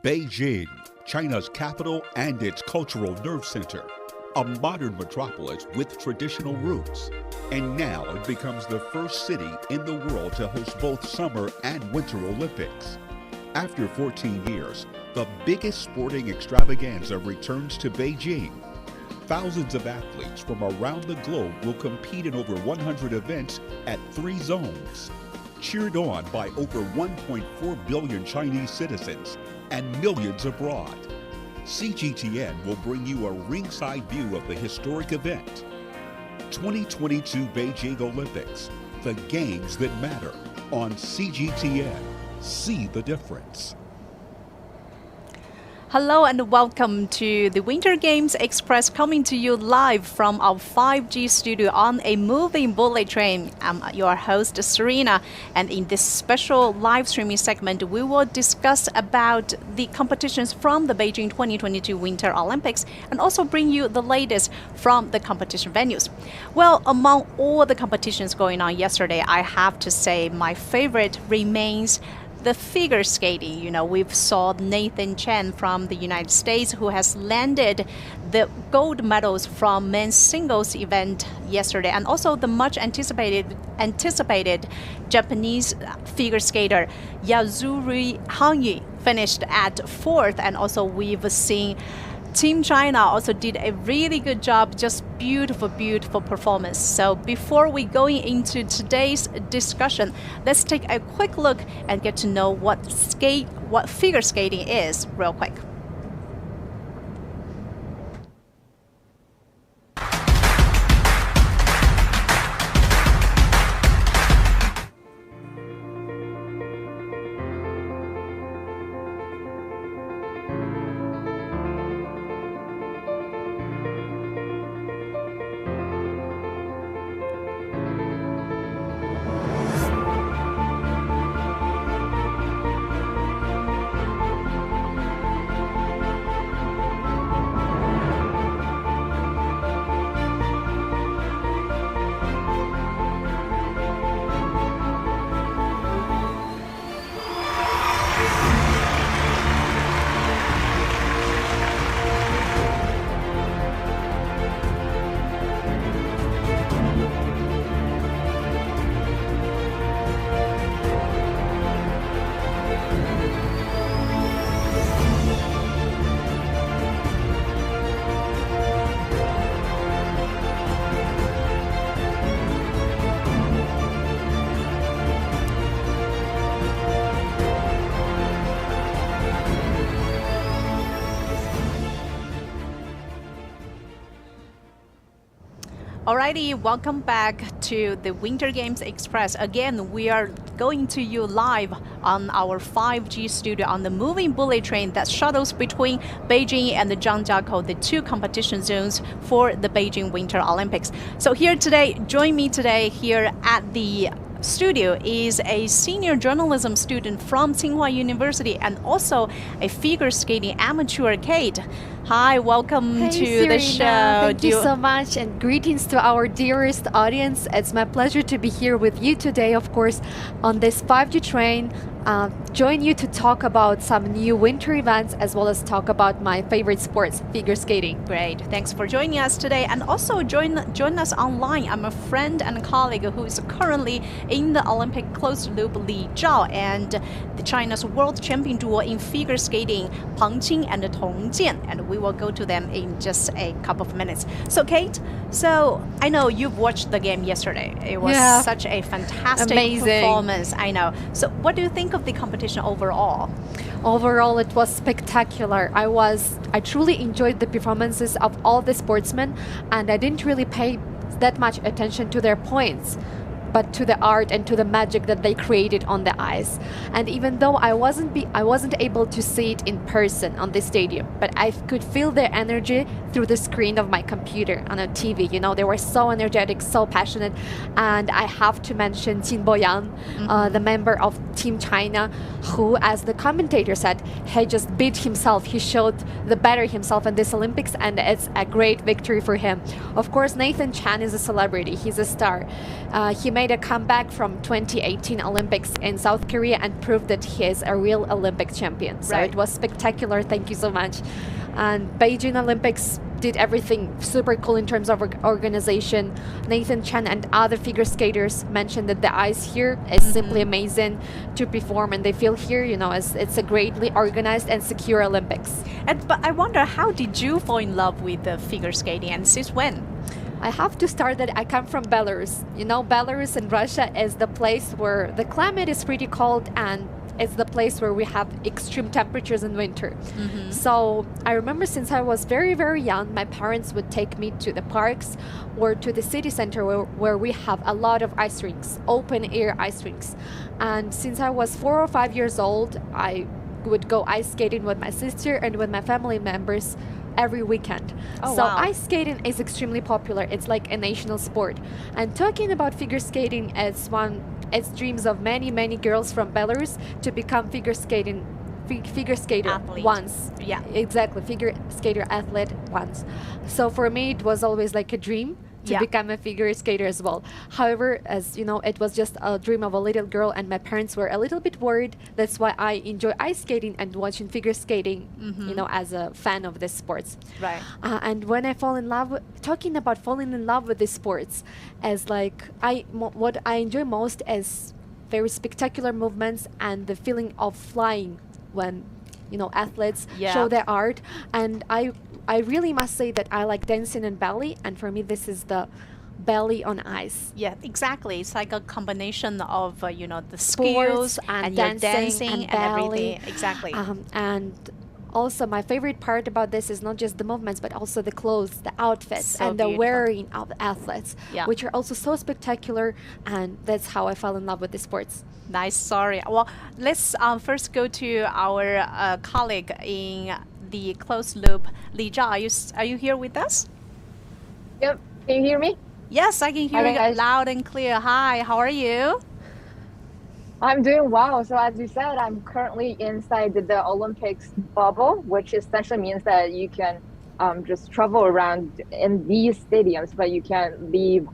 Beijing, China's capital and its cultural nerve center, a modern metropolis with traditional roots. And now it becomes the first city in the world to host both Summer and Winter Olympics. After 14 years, the biggest sporting extravaganza returns to Beijing. Thousands of athletes from around the globe will compete in over 100 events at 3 zones. Cheered on by over 1.4 billion Chinese citizens and millions abroad. CGTN will bring you a ringside view of the historic event. 2022 Beijing Olympics, the games that matter on CGTN. See the difference. Hello and welcome to the Winter Games Express, coming to you live from our 5G studio on a moving bullet train. I'm your host Serena, and in this special live streaming segment we will discuss about the competitions from the Beijing 2022 Winter Olympics and also bring you the latest from the competition venues. Well, among all the competitions going on yesterday, I have to say my favorite remains the figure skating. You know, we've saw Nathan Chen from the United States, who has landed the gold medals from men's singles event yesterday, and also the much anticipated Japanese figure skater Yuzuru Hanyu finished at 4th, and also we've seen Team China also did a really good job, just beautiful performance. So before we go into today's discussion, let's take a quick look and get to know what figure skating is real quick. Alrighty, welcome back to the Winter Games Express. Again, we are going to you live on our 5G studio on the moving bullet train that shuttles between Beijing and the Zhangjiakou, the 2 competition zones for the Beijing Winter Olympics. So here today, join me today here at the studio is a senior journalism student from Tsinghua University and also a figure skating amateur, Kate. Hi, welcome to Serena. the show. Thank you so much, and greetings to our dearest audience. It's my pleasure to be here with you today, of course, on this 5G train. Join you to talk about some new winter events as well as talk about my favorite sports, figure skating. Great, thanks for joining us today, and also join us online. I'm a friend and a colleague who is currently in the Olympic closed loop, Li Zhao, and the China's world champion duo in figure skating, Peng Qing and Tong Jian, and we will go to them in just a couple of minutes. So Kate, I know you've watched the game yesterday. It was such a fantastic performance. I know. So what do you think of the competition overall? Overall, it was spectacular. I truly enjoyed the performances of all the sportsmen, and I didn't really pay that much attention to their points, but to the art and to the magic that they created on the ice. And even though I wasn't able to see it in person on the stadium, but I could feel their energy through the screen of my computer on a TV. You know, they were so energetic, so passionate. And I have to mention Jin Boyang, the member of Team China, who, as the commentator said, he just beat himself. He showed the better himself in this Olympics, and it's a great victory for him. Of course, Nathan Chen is a celebrity. He's a star. He made a comeback from 2018 Olympics in South Korea and proved that he is a real Olympic champion. So Right. it was spectacular. Thank you so much. And Beijing Olympics did everything super cool in terms of organization. Nathan Chen and other figure skaters mentioned that the ice here is simply amazing to perform, and they feel here, as it's a greatly organized and secure Olympics. But I wonder, how did you fall in love with the figure skating, and since when? I have to start that I come from Belarus. Belarus in Russia is the place where the climate is pretty cold, and it's the place where we have extreme temperatures in winter. So I remember since I was very, very young, my parents would take me to the parks or to the city center where we have a lot of ice rinks, open air ice rinks. And since I was 4 or 5 years old, I would go ice skating with my sister and with my family members every weekend. Oh, so wow. ice skating is extremely popular. It's like a national sport. And talking about figure skating, it's dreams of many, many girls from Belarus to become figure skater Athlete. once. Yeah. Exactly, figure skater athlete once. So for me, it was always like a dream to Yeah. become a figure skater as well. However, as you know, it was just a dream of a little girl, and my parents were a little bit worried. That's why I enjoy ice skating and watching figure skating, as a fan of this sports. Right. And when I fall in love, talking about falling in love with these sports, as like what I enjoy most is very spectacular movements and the feeling of flying when athletes Yeah. show their art. And I really must say that I like dancing and ballet, and for me this is the ballet on ice. Yeah, exactly. It's like a combination of the Sports skills and your dancing dancing and and ballet. everything. Exactly. And also my favorite part about this is not just the movements, but also the clothes, the outfits, So and the beautiful. wearing of the athletes, Yeah. which are also so spectacular. And that's how I fell in love with the sports. Nice. Sorry. Well, let's first go to our colleague in the closed loop, Li Zhao. Are you here with us? Yep. Can you hear me? Yes, I can hear Hi, you guys. loud and clear. Hi, how are you? I'm doing well. So as you said, I'm currently inside the Olympics bubble, which essentially means that you can just travel around in these stadiums, but you can't leave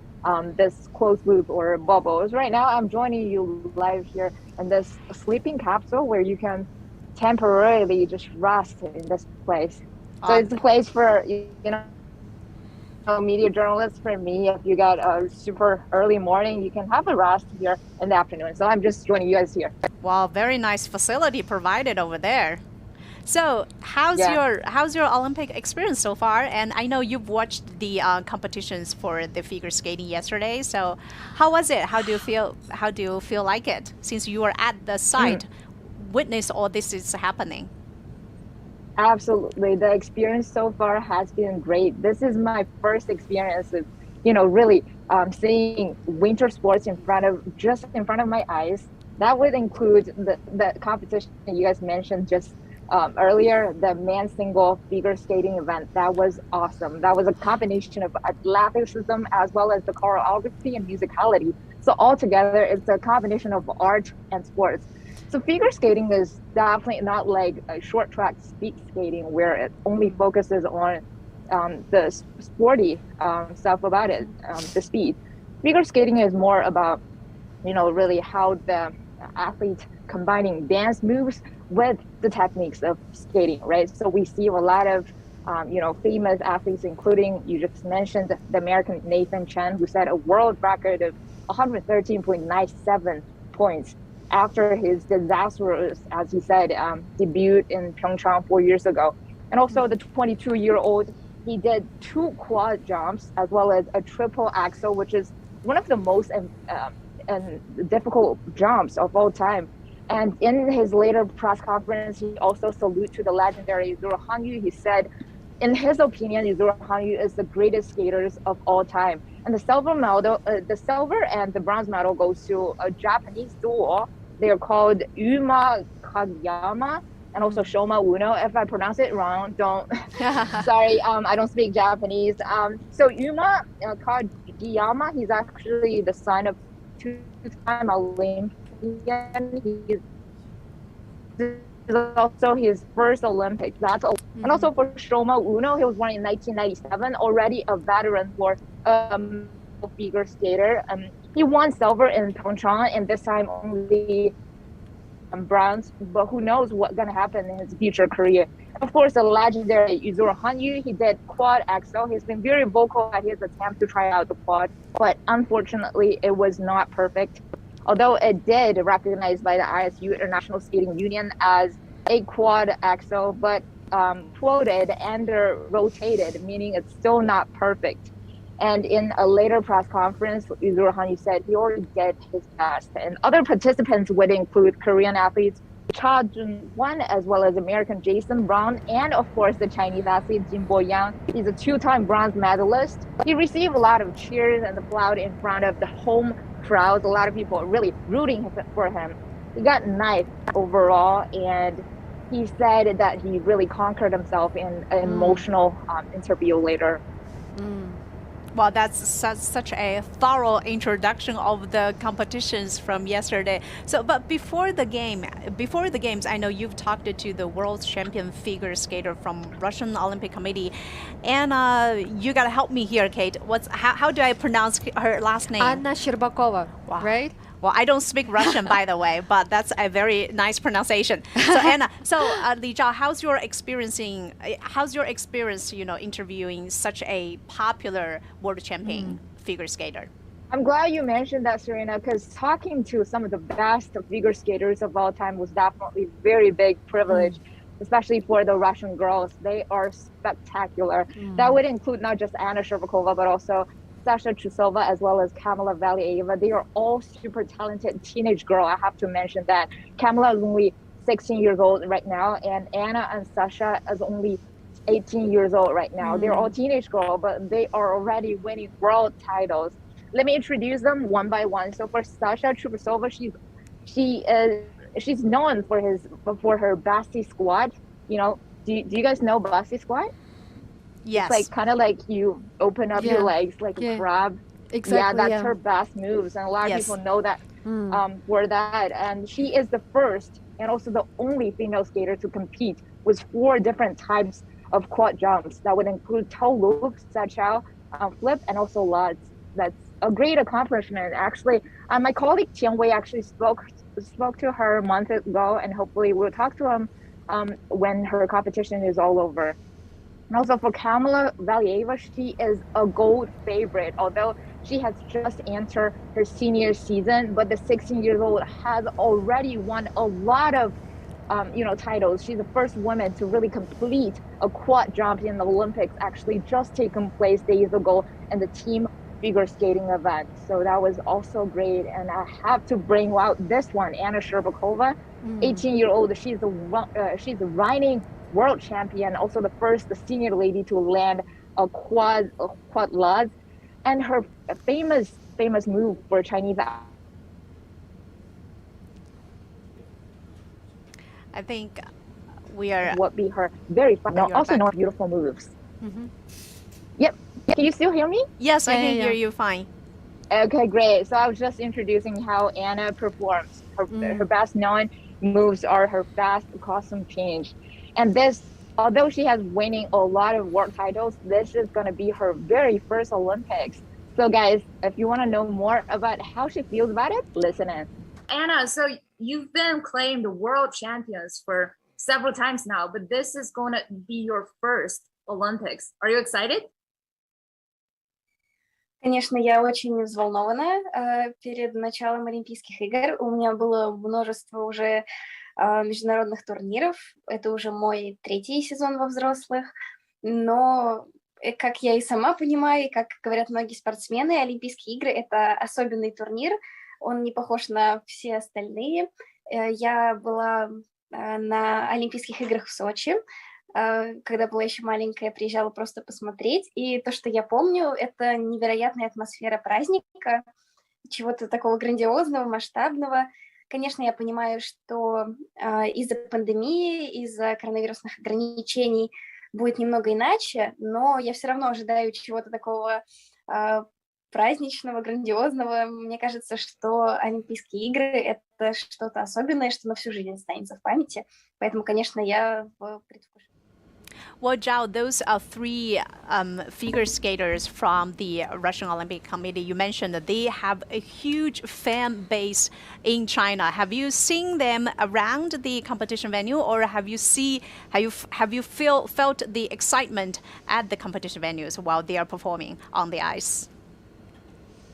this closed loop or bubbles. Right now, I'm joining you live here in this sleeping capsule where you can temporarily just rest in this place. So it's a place for media journalists. For me, if you got a super early morning, you can have a rest here in the afternoon. So I'm just joining you guys here. Wow, very nice facility provided over there. So, how's Yeah. your Olympic experience so far? And I know you've watched the competitions for the figure skating yesterday. So, how was it? How do you feel? How do you feel like it since you were at the site, witness all this is happening? Absolutely. The experience so far has been great. This is my first experience of, really seeing winter sports in front of my eyes. That would include the competition you guys mentioned just earlier, the men's single figure skating event. That was awesome. That was a combination of athleticism as well as the choreography and musicality. So altogether, it's a combination of art and sports. So figure skating is definitely not like a short track speed skating where it only focuses on the sporty stuff about it, the speed. Figure skating is more about, really how the athlete combining dance moves with the techniques of skating, right? So we see a lot of, famous athletes, including you just mentioned the American Nathan Chen, who set a world record of 113.97 points after his disastrous, as he said, debut in Pyeongchang 4 years ago. And also the 22-year-old, he did 2 quad jumps as well as a triple axel, which is one of the most difficult jumps of all time. And in his later press conference, he also saluted to the legendary Yuzuru Hanyu. He said, in his opinion, Yuzuru Hanyu is the greatest skaters of all time. And the silver and the bronze medal goes to a Japanese duo. They are called Yuma Kageyama and also Shoma Uno. If I pronounce it wrong, don't. Sorry, I don't speak Japanese. So Yuma Kageyama, he's actually the son of 2-time Olympian. This is also his first Olympics. And also for Shoma Uno, he was born in 1997, already a veteran for figure skater. He won silver in Pyeongchang, and this time only bronze. But who knows what's gonna happen in his future career? Of course, the legendary Yuzuru Hanyu, he did quad axel. He's been very vocal at his attempt to try out the quad, but unfortunately, it was not perfect. Although it did recognized by the ISU International Skating Union as a quad axel, but floated and rotated, meaning it's still not perfect. And in a later press conference, Yuzuru Hanyu said he already did his best. And other participants would include Korean athletes Cha Jun-won, as well as American Jason Brown, and of course the Chinese athlete Jin Bo-yang. He's a two-time bronze medalist. He received a lot of cheers and applaud in front of the home crowds. A lot of people are really rooting for him. He got ninth overall, and he said that he really conquered himself in an emotional interview later. Well, that's such a thorough introduction of the competitions from yesterday. So, but before the games, I know you've talked to the world champion figure skater from Russian Olympic Committee, and you gotta help me here, Kate. How do I pronounce her last name? Anna Sherbakova, right? Well, I don't speak Russian, by the way, but that's a very nice pronunciation. So, Anna, Li Zhao, how's your experience, interviewing such a popular world champion figure skater? I'm glad you mentioned that, Serena, because talking to some of the best figure skaters of all time was definitely a very big privilege, especially for the Russian girls. They are spectacular. That would include not just Anna Sherbakova, but also Sasha Trusova, as well as Kamila Valieva. They are all super talented teenage girls. I have to mention that. Kamila is only 16 years old right now, and Anna and Sasha is only 18 years old right now. They're all teenage girls, but they are already winning world titles. Let me introduce them one by one. So for Sasha Trusova, she's known for her Basti squat. You know, do you guys know Basti squat? Yes. It's like kind of like you open up your legs like a crab. Exactly. Yeah, that's her best moves, and a lot of people know that for that. And she is the first and also the only female skater to compete with 4 different types of quad jumps. That would include toe loops, satchel, flip, and also luds. That's a great accomplishment. Actually, my colleague Tian Wei actually spoke to her a month ago, and hopefully we'll talk to him when her competition is all over. And also for Kamila Valieva, she is a gold favorite, although she has just entered her senior season, but the 16-year-old has already won a lot of titles. She's the first woman to really complete a quad jump in the Olympics, actually just taken place days ago in the team figure skating event. So that was also great. And I have to bring out this one, Anna Sherbakova, 18-year-old. She's the reigning world champion, also the first senior lady to land a quad lud, and her famous move for Chinese. I think we are. What be her very fun, also known beautiful moves. Yep. Can you still hear me? Yes, I can hear you fine. Okay, great. So I was just introducing how Anna performs. Her best known moves are her fast costume change. And this, although she has winning a lot of world titles, this is going to be her very first Olympics. So guys, if you want to know more about how she feels about it, listen in. Anna, so you've been claimed world champions for several times now, but this is going to be your first Olympics. Are you excited? Конечно, я очень взволнована перед началом Олимпийских игр. У меня было множество уже международных турниров. Это уже мой 3-й сезон во взрослых. Но, как я и сама понимаю, и как говорят многие спортсмены, Олимпийские игры — это особенный турнир. Он не похож на все остальные. Я была на Олимпийских играх в Сочи. Когда была еще маленькая, приезжала просто посмотреть. И то, что я помню, это невероятная атмосфера праздника, чего-то такого грандиозного, масштабного. Конечно, я понимаю, что из-за пандемии, из-за коронавирусных ограничений будет немного иначе, но я все равно ожидаю чего-то такого праздничного, грандиозного. Мне кажется, что Олимпийские игры — это что-то особенное, что на всю жизнь останется в памяти. Поэтому, конечно, я в предвкушении. Well, Zhao, those are three figure skaters from the Russian Olympic Committee. You mentioned that they have a huge fan base in China. Have you seen them around the competition venue, or have you felt the excitement at the competition venues while they are performing on the ice?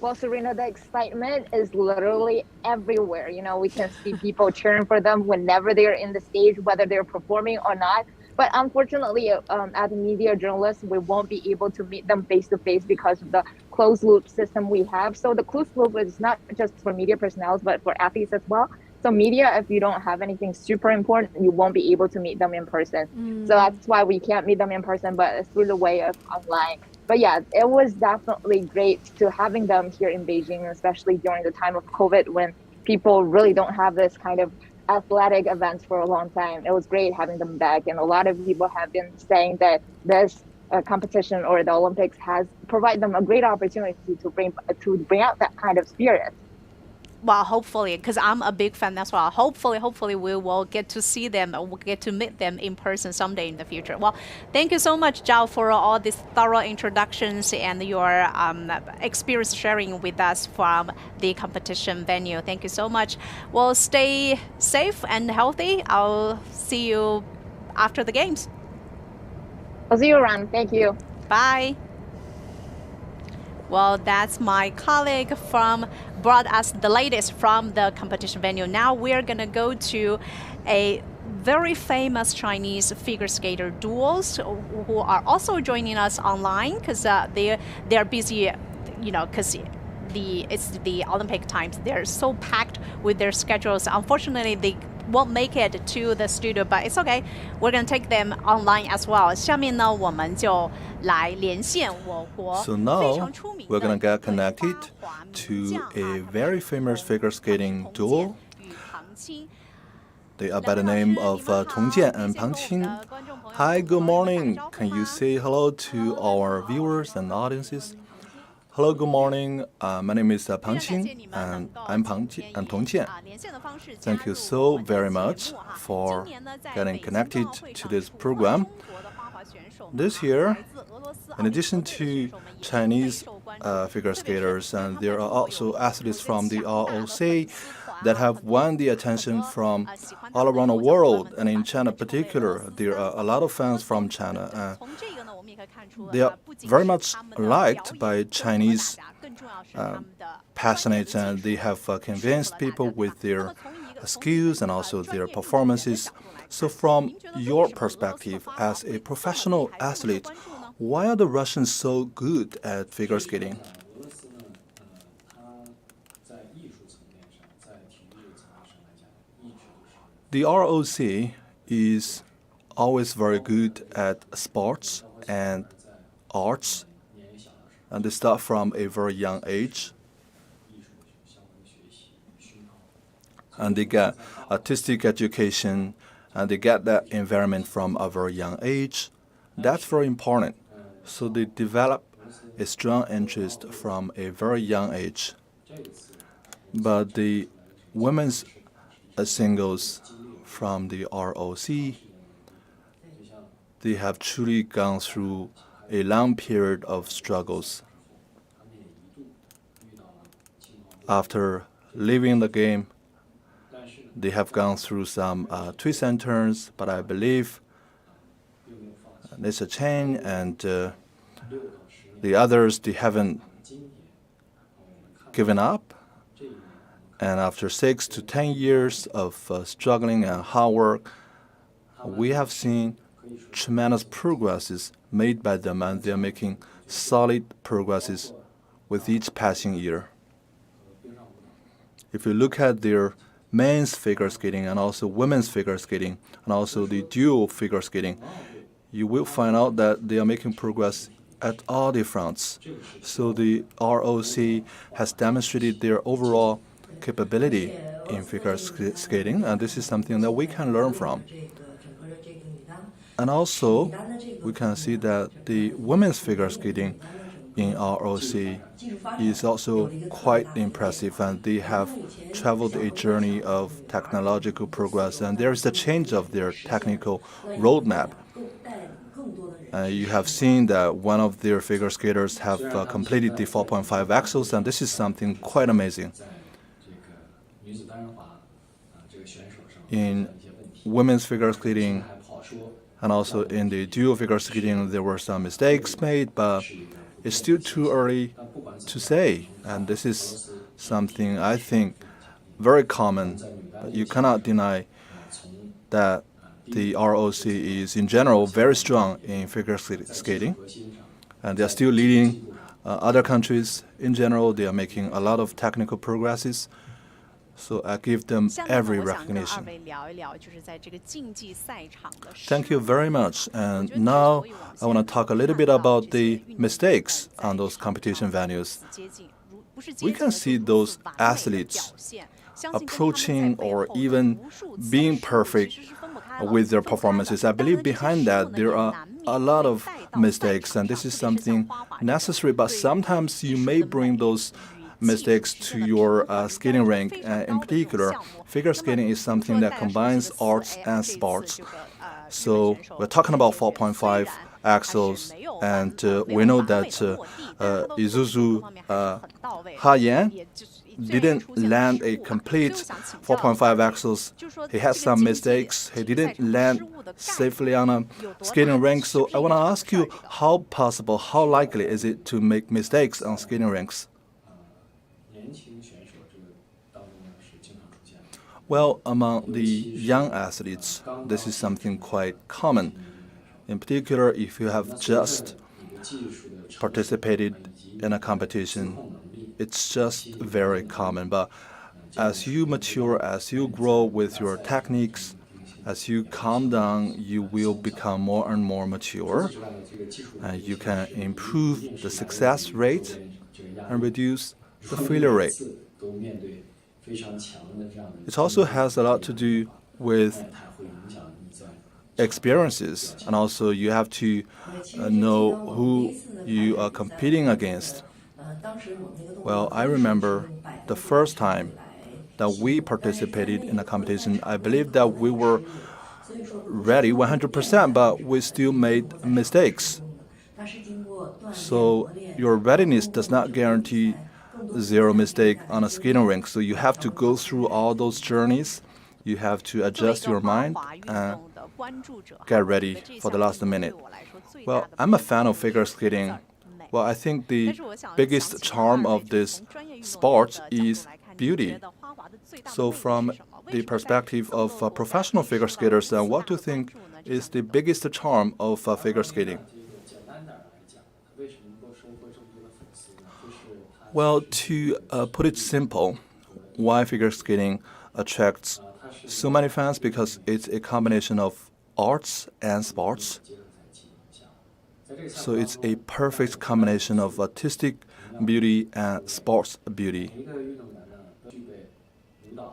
Well, Serena, the excitement is literally everywhere. You know, we can see people cheering for them whenever they're in the stage, whether they're performing or not. But unfortunately, as media journalists, we won't be able to meet them face to face because of the closed loop system we have. So the closed loop is not just for media personnel, but for athletes as well. So media, if you don't have anything super important, you won't be able to meet them in person. So that's why we can't meet them in person, but it's through the way of online. But yeah, it was definitely great to having them here in Beijing, especially during the time of COVID when people really don't have this kind of athletic events for a long time. It was great having them back. And a lot of people have been saying that this competition or the Olympics has provided them a great opportunity to bring out that kind of spirit. Well, hopefully, because I'm a big fan as well. Hopefully, we will get to see them, or we'll get to meet them in person someday in the future. Well, thank you so much, Zhao, for all these thorough introductions and your experience sharing with us from the competition venue. Thank you so much. Well, stay safe and healthy. I'll see you after the games. I'll see you around. Thank you. Bye. Well, that's my colleague brought us the latest from the competition venue. Now we're gonna go to a very famous Chinese figure skater duos who are also joining us online because they're busy, you know, because it's the Olympic times. They're so packed with their schedules. Unfortunately, they won't make it to the studio, but it's okay. We're gonna take them online as well. 下面呢，我们就来连线我国 So now we're gonna get connected to a very famous figure skating duo. They are by the name of Tong Jian and Pang Qing. Hi, good morning. Can you say hello to our viewers and audiences? Hello, good morning. My name is Pang Qing, and I'm Tong Jian. Thank you so very much for getting connected to this program. This year, in addition to Chinese figure skaters, and there are also athletes from the ROC that have won the attention from all around the world, and in China in particular, there are a lot of fans from China. They are very much liked by Chinese passionates, and they have convinced people with their skills and also their performances. So from your perspective as a professional athlete, why are the Russians so good at figure skating? The ROC is always very good at sports and arts, and they start from a very young age. And they get artistic education, and they get that environment from a very young age. That's very important. So they develop a strong interest from a very young age. But the women's singles from the ROC, they have truly gone through a long period of struggles. After leaving the game, they have gone through some twists and turns, but I believe Lisa Chen and the others, they haven't given up. And after 6 to 10 years of struggling and hard work, we have seen tremendous progresses made by them, and they're making solid progresses with each passing year. If you look at their men's figure skating and also women's figure skating and also the dual figure skating, you will find out that they are making progress at all the fronts. So the ROC has demonstrated their overall capability in figure skating, and this is something that we can learn from. And also, we can see that the women's figure skating in ROC is also quite impressive, and they have traveled a journey of technological progress, and there is a change of their technical roadmap. You have seen that one of their figure skaters have completed the 4.5 axels, and this is something quite amazing. In women's figure skating and also in the dual figure skating, there were some mistakes made, but it's still too early to say. And this is something I think very common. But you cannot deny that the ROC is in general very strong in figure skating, and they are still leading other countries in general. They are making a lot of technical progresses. So I give them every recognition. Thank you very much. And now I want to talk a little bit about the mistakes on those competition venues. We can see those athletes approaching or even being perfect with their performances. I believe behind that there are a lot of mistakes, and this is something necessary, but sometimes you may bring those mistakes to your skating rink. In particular, figure skating is something that combines arts and sports. So we're talking about 4.5 axels, and we know that Isuzu Ha-Yan didn't land a complete 4.5 axels. He had some mistakes. He didn't land safely on a skating rink. So I want to ask you, how possible, how likely is it to make mistakes on skating rinks? Well, among the young athletes, this is something quite common. In particular, if you have just participated in a competition, it's just very common. But as you mature, as you grow with your techniques, as you calm down, you will become more and more mature. And you can improve the success rate and reduce the failure rate. It also has a lot to do with experiences, and also you have to know who you are competing against. Well, I remember the first time that we participated in a competition, I believe that we were ready 100%, but we still made mistakes. So your readiness does not guarantee zero mistake on a skating rink. So you have to go through all those journeys. You have to adjust your mind and get ready for the last minute. Well, I'm a fan of figure skating. Well, I think the biggest charm of this sport is beauty. So from the perspective of professional figure skaters, what do you think is the biggest charm of figure skating? Well, to put it simple, why figure skating attracts so many fans? Because it's a combination of arts and sports. So it's a perfect combination of artistic beauty and sports beauty.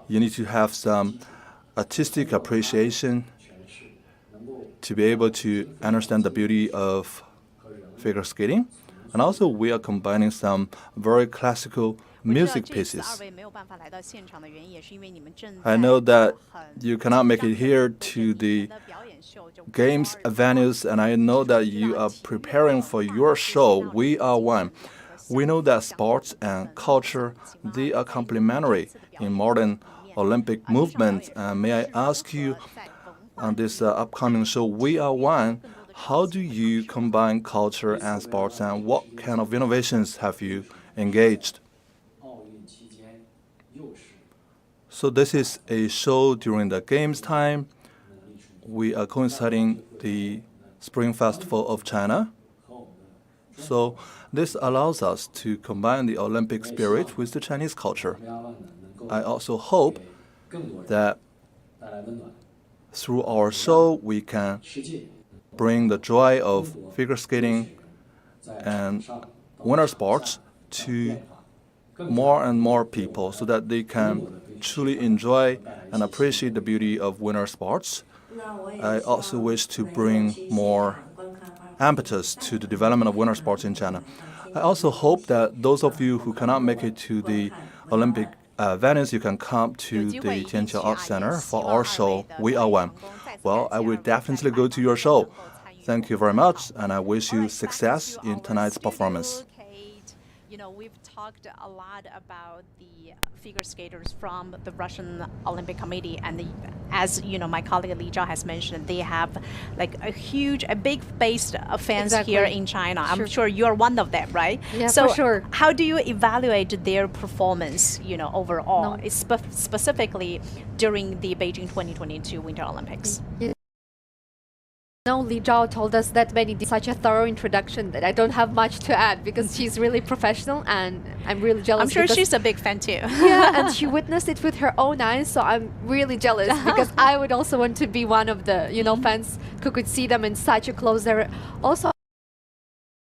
You need to have some artistic appreciation to be able to understand the beauty of figure skating. And also, we are combining some very classical music pieces. I know that you cannot make it here to the games venues, and I know that you are preparing for your show, We Are One. We know that sports and culture, they are complementary in modern Olympic movement. May I ask you, on this upcoming show, We Are One, how do you combine culture and sports, and what kind of innovations have you engaged? So this is a show during the games time. We are coinciding the Spring Festival of China. So this allows us to combine the Olympic spirit with the Chinese culture. I also hope that through our show we can bring the joy of figure skating and winter sports to more and more people so that they can truly enjoy and appreciate the beauty of winter sports. I also wish to bring more impetus to the development of winter sports in China. I also hope that those of you who cannot make it to the Olympic venues, you can come to the Tianqiao Art Center for our show, We Are One. Well, I will definitely go to your show. Thank you very much, and I wish you success in tonight's performance. You know, we've talked a lot about the figure skaters from the Russian Olympic Committee, and as you know, my colleague Li Zhao has mentioned, they have like a big base of fans here in China. I'm sure you're one of them, right? Yeah, so for sure. How do you evaluate their performance, you know, overall, specifically during the Beijing 2022 Winter Olympics? No, Li Zhao told us that many did such a thorough introduction that I don't have much to add because she's really professional and I'm really jealous. I'm sure she's a big fan too. Yeah, and she witnessed it with her own eyes, so I'm really jealous because I would also want to be one of the, you know, fans who could see them in such a close area. Also,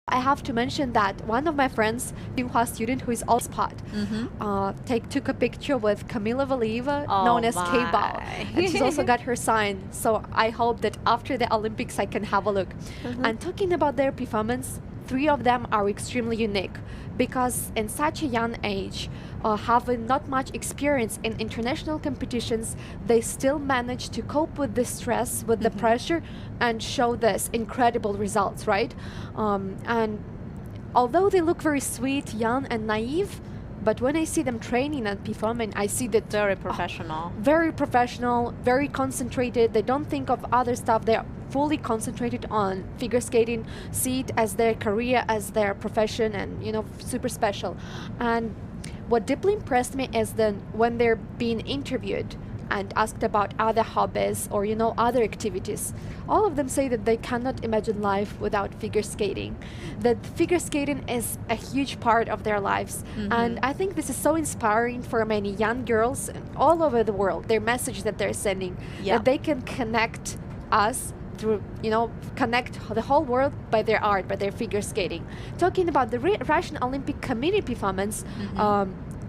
I have to mention that one of my friends, Tsinghua student who is also spot, took a picture with Kamila Valieva, known as K-Bao, and she's also got her sign. So I hope that after the Olympics I can have a look. And talking about their performance, 3 of them are extremely unique because in such a young age, having not much experience in international competitions, they still manage to cope with the stress, with the pressure, and show this incredible results, right? And although they look very sweet, young, and naive, but when I see them training and performing, I see that very professional. Very professional, very concentrated. They don't think of other stuff. They are fully concentrated on figure skating, see it as their career, as their profession, and, you know, super special. And what deeply impressed me is that when they're being interviewed and asked about other hobbies or, you know, other activities, all of them say that they cannot imagine life without figure skating, that figure skating is a huge part of their lives. And I think this is so inspiring for many young girls all over the world, their message that they're sending, that they can connect us through, you know, connect the whole world by their art, by their figure skating. Talking about the Russian Olympic Committee performance,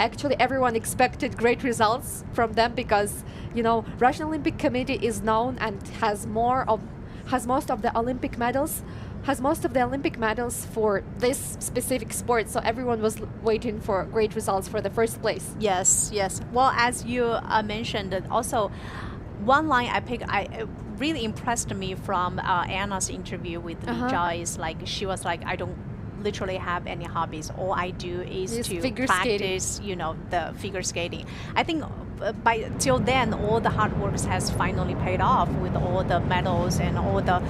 actually everyone expected great results from them because, you know, Russian Olympic Committee is known and has most of the Olympic medals for this specific sport, so everyone was waiting for great results for the first place. Yes. Well, as you mentioned, also one line I really impressed me from Anna's interview with Li Zhao is like, she was like, I don't literally have any hobbies. All I do is to practice, you know, the figure skating. I think till then, all the hard work has finally paid off with all the medals and all the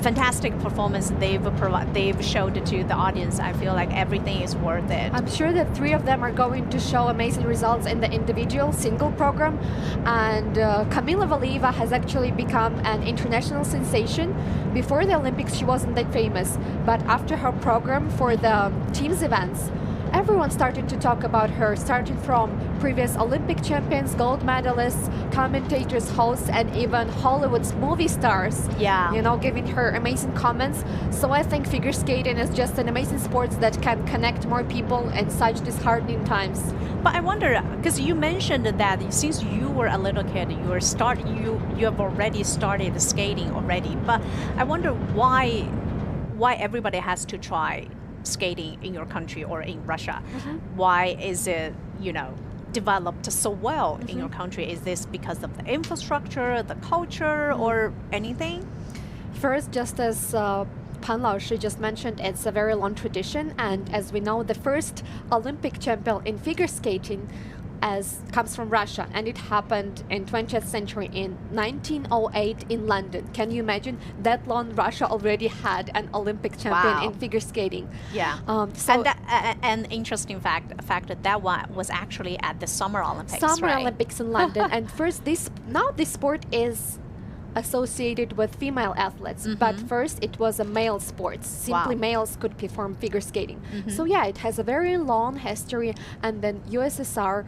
fantastic performance they've showed to the audience. I feel like everything is worth it. I'm sure that 3 of them are going to show amazing results in the individual single program, and Kamila Valieva has actually become an international sensation. Before the Olympics she wasn't that famous, but after her program for the teams events, everyone started to talk about her, starting from previous Olympic champions, gold medalists, commentators, hosts, and even Hollywood's movie stars, you know, giving her amazing comments. So I think figure skating is just an amazing sport that can connect more people in such disheartening times. But I wonder, because you mentioned that since you were a little kid, you have already started skating already. But I wonder why everybody has to try skating in your country or in Russia. Why is it, you know, developed so well in your country? Is this because of the infrastructure, the culture, or anything? First, just as Pan Laoshi just mentioned, it's a very long tradition, and as we know, the first Olympic champion in figure skating comes from Russia, and it happened in 20th century in 1908 in London. Can you imagine that long Russia already had an Olympic champion in figure skating? Yeah. So and an interesting fact that one was actually at the Summer Olympics. Olympics in London. And first, this sport is associated with female athletes, but first it was a male sport. Simply males could perform figure skating. So yeah, it has a very long history, and then USSR,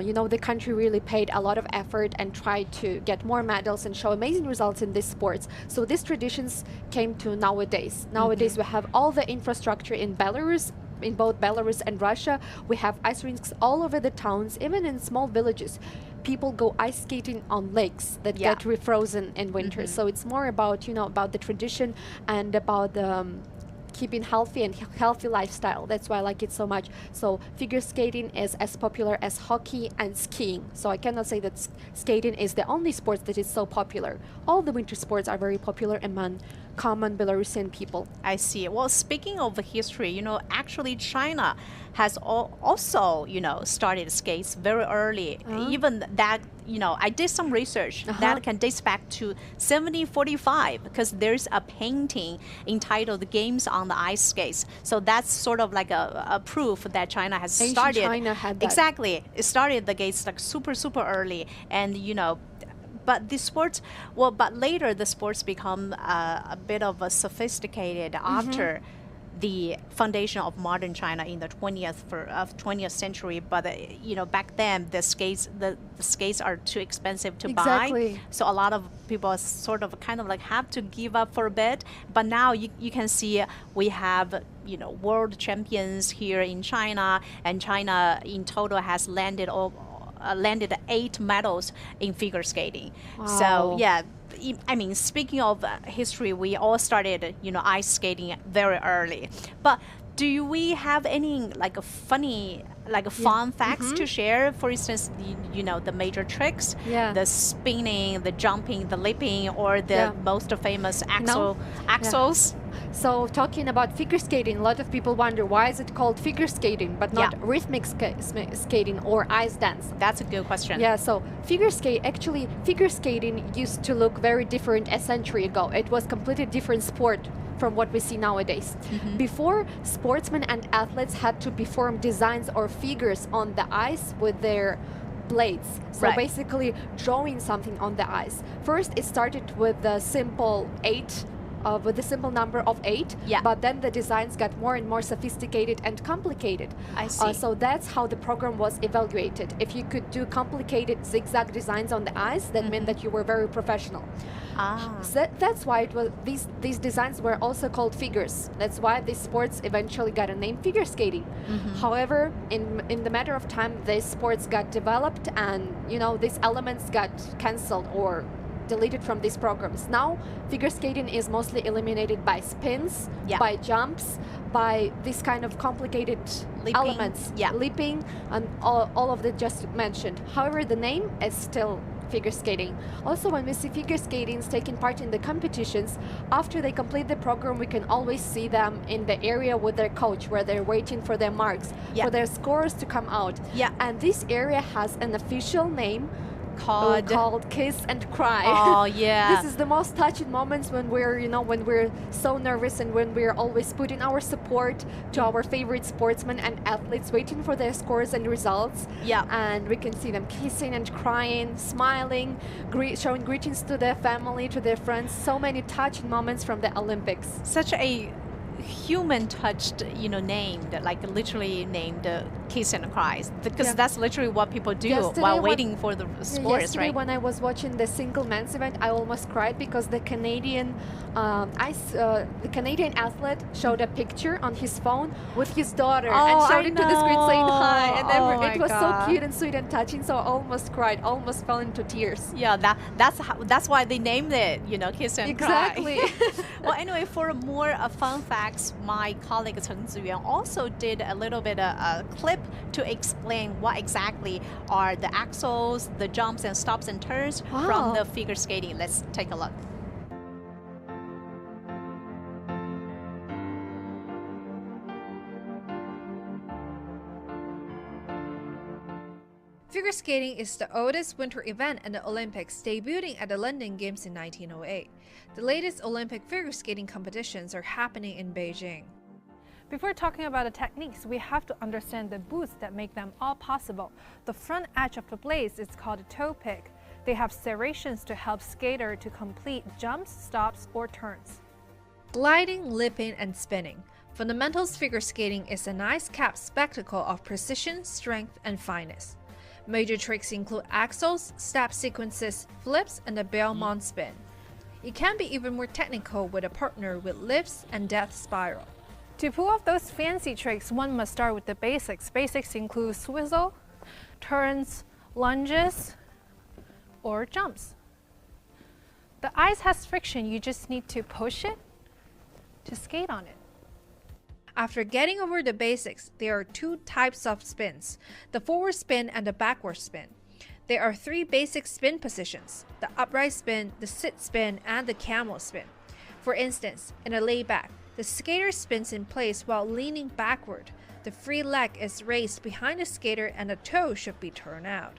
you know, the country really paid a lot of effort and tried to get more medals and show amazing results in these sports. So these traditions came to nowadays. Nowadays we have all the infrastructure in Belarus, in both Belarus and Russia. We have ice rinks all over the towns, even in small villages. People go ice skating on lakes that get refrozen in winter. So it's more about, you know, about the tradition and about keeping healthy and healthy lifestyle. That's why I like it so much. So figure skating is as popular as hockey and skiing. So I cannot say that skating is the only sport that is so popular. All the winter sports are very popular among common Belarusian people. I see. Well, speaking of history, actually China has also, started skates very early. Even that, I did some research that can date back to 1745 because there's a painting entitled Games on the Ice Skates. So that's sort of like a proof that China has Ancient started. China had that. Exactly. It started the skates like super, super early. And, but the sports, but later the sports become a bit of a sophisticated after the foundation of modern China in the 20th century. But back then the skates are too expensive to buy. So a lot of people sort of kind of like have to give up for a bit. But now you can see we have world champions here in China, and China in total has landed 8 medals in figure skating. Wow. So yeah, I mean, speaking of history, we all started, ice skating very early. But do we have any like a funny, like fun facts to share? For instance, the major tricks, the spinning, the jumping, the leaping, or the most famous axles. So talking about figure skating, a lot of people wonder why is it called figure skating but not rhythmic skating or ice dance? That's a good question. Yeah, so figure skating used to look very different a century ago. It was completely different sport from what we see nowadays. Before, sportsmen and athletes had to perform designs or figures on the ice with their blades. So basically drawing something on the ice. First, it started with the simple with the simple number of 8, but then the designs got more and more sophisticated and complicated. I see. So that's how the program was evaluated. If you could do complicated zigzag designs on the ice, that meant that you were very professional. So that's why these designs were also called figures. That's why these sports eventually got a name, figure skating. However, in the matter of time, these sports got developed, and these elements got cancelled or deleted from these programs. Now, figure skating is mostly eliminated by spins, by jumps, by this kind of complicated elements, leaping, and all of the just mentioned. However, the name is still figure skating. Also, when we see figure skatings taking part in the competitions, after they complete the program, we can always see them in the area with their coach where they're waiting for their marks, for their scores to come out. And this area has an official name called Kiss and Cry. Oh yeah. This is the most touching moments when we're so nervous and when we're always putting our support to our favorite sportsmen and athletes, waiting for their scores and results. And we can see them kissing and crying, smiling, showing greetings to their family, to their friends. So many touching moments from the Olympics. Such a human touched named, like literally named Kiss and Cries, because that's literally what people do while waiting for the sports. Yesterday, when I was watching the single men's event, I almost cried because the Canadian athlete showed a picture on his phone with his daughter and showed it to the screen saying hi, and it was so cute and sweet and touching. So I almost cried, almost fell into tears. Yeah, that's why they named it, Kiss and Exactly. Cry. Well, anyway, for more fun facts, my colleague Cheng Ziyuan also did a little bit of a clip to explain what exactly are the axles, the jumps and stops and turns from the figure skating. Let's take a look. Figure skating is the oldest winter event in the Olympics, debuting at the London Games in 1908. The latest Olympic figure skating competitions are happening in Beijing. Before talking about the techniques, we have to understand the boots that make them all possible. The front edge of the blades is called a toe pick. They have serrations to help skater to complete jumps, stops, or turns. Gliding, leaping, and spinning. Fundamentals figure skating is an ice-capped spectacle of precision, strength, and fineness. Major tricks include axles, step sequences, flips, and the Belmont spin. It can be even more technical with a partner with lifts and death spiral. To pull off those fancy tricks, one must start with the basics. Basics include swizzle, turns, lunges, or jumps. The ice has friction, you just need to push it to skate on it. After getting over the basics, there are 2 types of spins, the forward spin and the backward spin. There are 3 basic spin positions, the upright spin, the sit spin, and the camel spin. For instance, in a layback, the skater spins in place while leaning backward. The free leg is raised behind the skater and the toe should be turned out.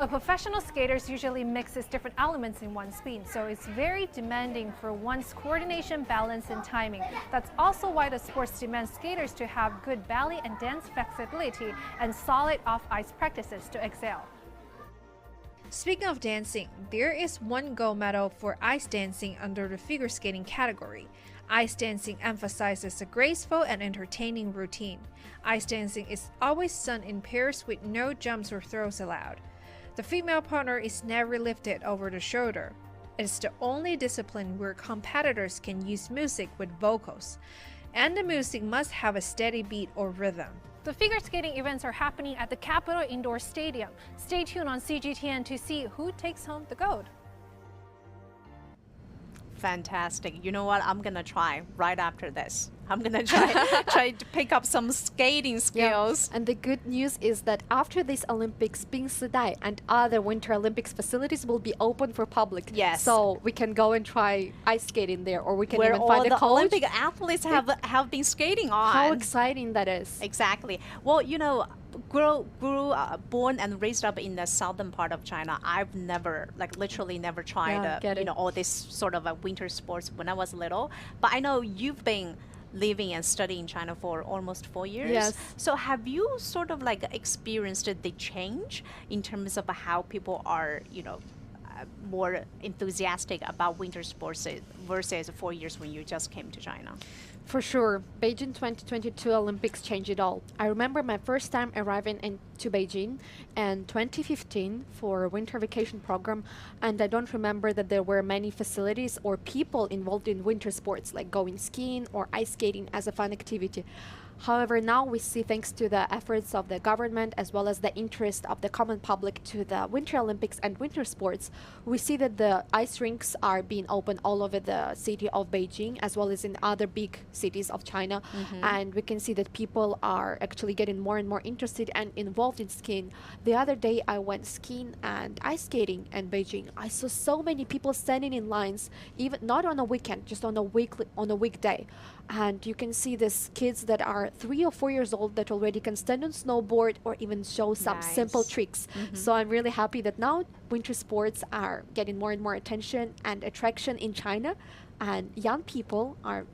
A professional skater usually mixes different elements in one spin, so it's very demanding for one's coordination, balance, and timing. That's also why the sports demands skaters to have good ballet and dance flexibility and solid off-ice practices to excel. Speaking of dancing, there is one gold medal for ice dancing under the figure skating category. Ice dancing emphasizes a graceful and entertaining routine. Ice dancing is always done in pairs with no jumps or throws allowed. The female partner is never lifted over the shoulder. It is the only discipline where competitors can use music with vocals, and the music must have a steady beat or rhythm. The figure skating events are happening at the Capitol Indoor Stadium. Stay tuned on CGTN to see who takes home the gold. Fantastic. You know what? I'm gonna try right after this. I'm gonna try to pick up some skating skills. And the good news is that after this Olympics, Bingsidai and other Winter Olympics facilities will be open for public. Yes. So we can go and try ice skating there, or we can Where even all find a the coach. Olympic athletes have been skating on. How exciting that is. Exactly. Well, born and raised up in the southern part of China. I've never, literally never tried, all this sort of winter sports when I was little. But I know you've been living and studying in China for almost 4 years. Yes. So have you sort of experienced the change in terms of how people are, more enthusiastic about winter sports versus 4 years when you just came to China? For sure, Beijing 2022 Olympics changed it all. I remember my first time arriving into Beijing in 2015 for a winter vacation program, and I don't remember that there were many facilities or people involved in winter sports like going skiing or ice skating as a fun activity. However, now we see, thanks to the efforts of the government as well as the interest of the common public to the Winter Olympics and winter sports, we see that the ice rinks are being opened all over the city of Beijing as well as in other big cities of China. And we can see that people are actually getting more and more interested and involved in skiing. The other day I went skiing and ice skating in Beijing. I saw so many people standing in lines, even not on a weekend, just on a weekday. And you can see these kids that are 3 or 4 years old that already can stand on snowboard or even show some simple tricks. So I'm really happy that now winter sports are getting more and more attention and attraction in China, and young people are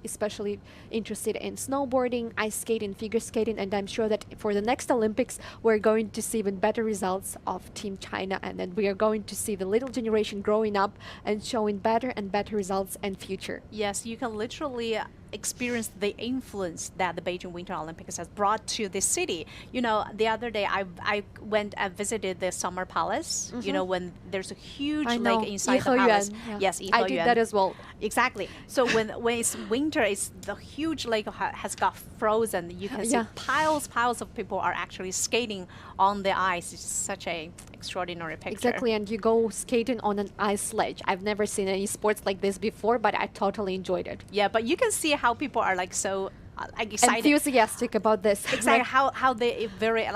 especially interested in snowboarding, ice skating, figure skating, and I'm sure that for the next Olympics we're going to see even better results of Team China, and then we are going to see the little generation growing up and showing better and better results in future. Yes, you can literally experience the influence that the Beijing Winter Olympics has brought to this city. The other day I went and visited the Summer Palace, when there's a huge lake inside the palace. Yes, I did that as well. Exactly. So when it's winter, the huge lake has got frozen. You can see piles of people are actually skating on the ice. It's such a extraordinary picture. Exactly, and you go skating on an ice sledge. I've never seen any sports like this before, but I totally enjoyed it. Yeah, but you can see how people are so excited, enthusiastic about this. Exactly, how they very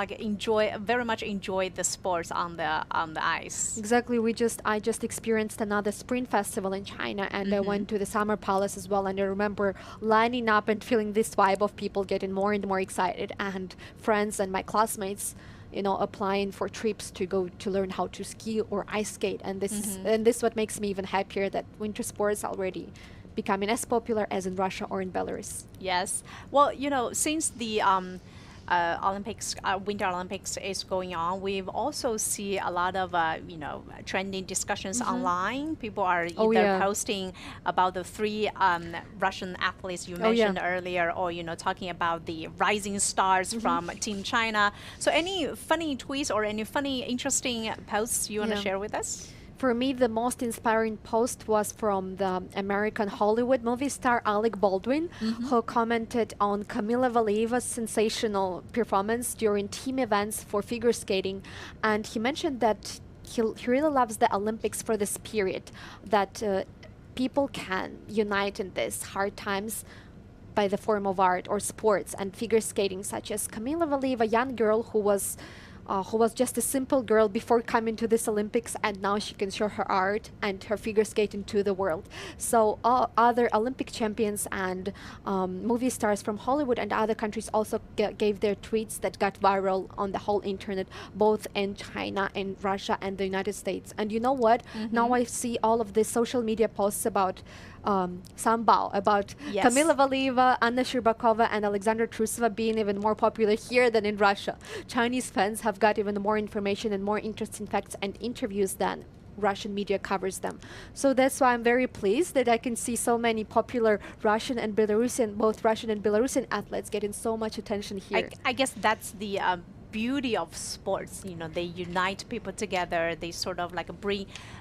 much enjoy the sports on the ice. Exactly. I just experienced another spring festival in China, and I went to the Summer Palace as well, and I remember lining up and feeling this vibe of people getting more and more excited, and friends and my classmates applying for trips to go to learn how to ski or ice skate, and this what makes me even happier that winter sports already becoming as popular as in Russia or in Belarus. Yes. Well, since the Olympics, Winter Olympics is going on, we've also see a lot of trending discussions online. People are either posting about the 3 Russian athletes you mentioned earlier, or talking about the rising stars from Team China. So any funny tweets or any funny interesting posts you want to share with us? For me, the most inspiring post was from the American Hollywood movie star Alec Baldwin, who commented on Kamila Valieva's sensational performance during team events for figure skating. And he mentioned that he really loves the Olympics for this period, that people can unite in these hard times by the form of art or sports, and figure skating, such as Kamila Valieva, a young girl who was who was just a simple girl before coming to this Olympics, and now she can show her art and her figure skating to the world. So other Olympic champions and movie stars from Hollywood and other countries also gave their tweets that got viral on the whole internet, both in China and Russia and the United States. And you know what? Now I see all of these social media posts about Sambao, about Kamila Valieva, Anna Shcherbakova, and Alexandra Trusova being even more popular here than in Russia. Chinese fans have got even more information and more interesting facts and interviews than Russian media covers them. So that's why I'm very pleased that I can see so many popular Russian and Belarusian, both Russian and Belarusian athletes getting so much attention here. I guess that's the beauty of sports. You know, they unite people together. They sort of like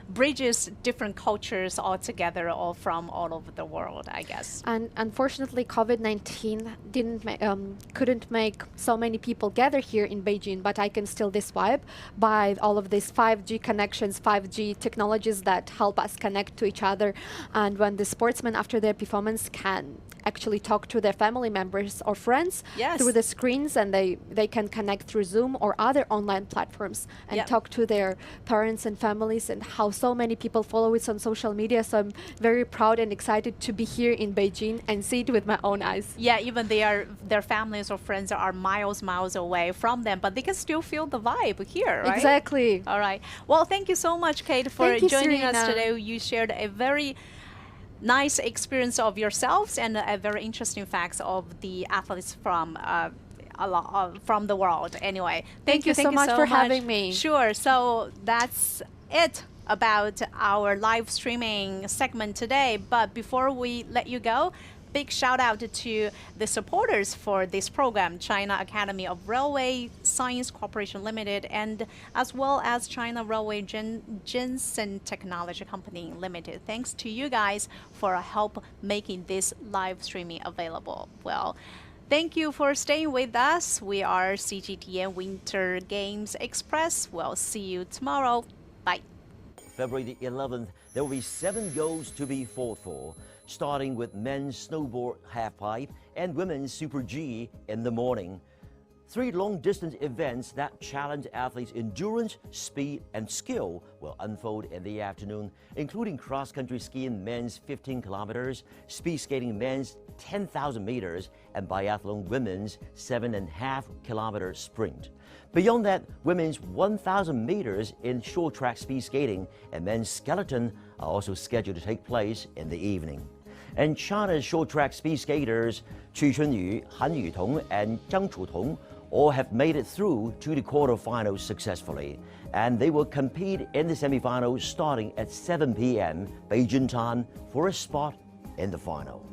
bridges different cultures all together, all from all over the world, I guess. And unfortunately, COVID-19 couldn't make so many people gather here in Beijing, but I can still describe by all of these 5G connections, 5G technologies that help us connect to each other. And when the sportsmen after their performance can actually talk to their family members or friends through the screens, and they can connect through Zoom or other online platforms and talk to their parents and families, and how so many people follow it on social media. So I'm very proud and excited to be here in Beijing and see it with my own eyes. Yeah, even their families or friends are miles away from them, but they can still feel the vibe here, right? Exactly. All right. Well, thank you so much, Kate, for joining us today. You shared a very nice experience of yourselves and a very interesting facts of the athletes from the world. Anyway, thank you so much for having me. Sure. So that's it about our live streaming segment today. But before we let you go, big shout out to the supporters for this program, China Academy of Railway Science Corporation Limited, and as well as China Railway Jensen Technology Company Limited. Thanks to you guys for help making this live streaming available. Well, thank you for staying with us. We are CGTN Winter Games Express. We'll see you tomorrow. Bye. February the 11th, there will be 7 goals to be fought for, starting with men's snowboard halfpipe and women's Super G in the morning. 3 long-distance events that challenge athletes' endurance, speed, and skill will unfold in the afternoon, including cross-country skiing men's 15 kilometers, speed skating men's 10,000 meters, and biathlon women's 7.5 kilometer sprint. Beyond that, women's 1,000 meters in short track speed skating and men's skeleton are also scheduled to take place in the evening. And China's short track speed skaters Qu Chunyu, Han Yutong, and Zhang Chutong all have made it through to the quarterfinals successfully, and they will compete in the semifinals starting at 7 p.m. Beijing time for a spot in the final.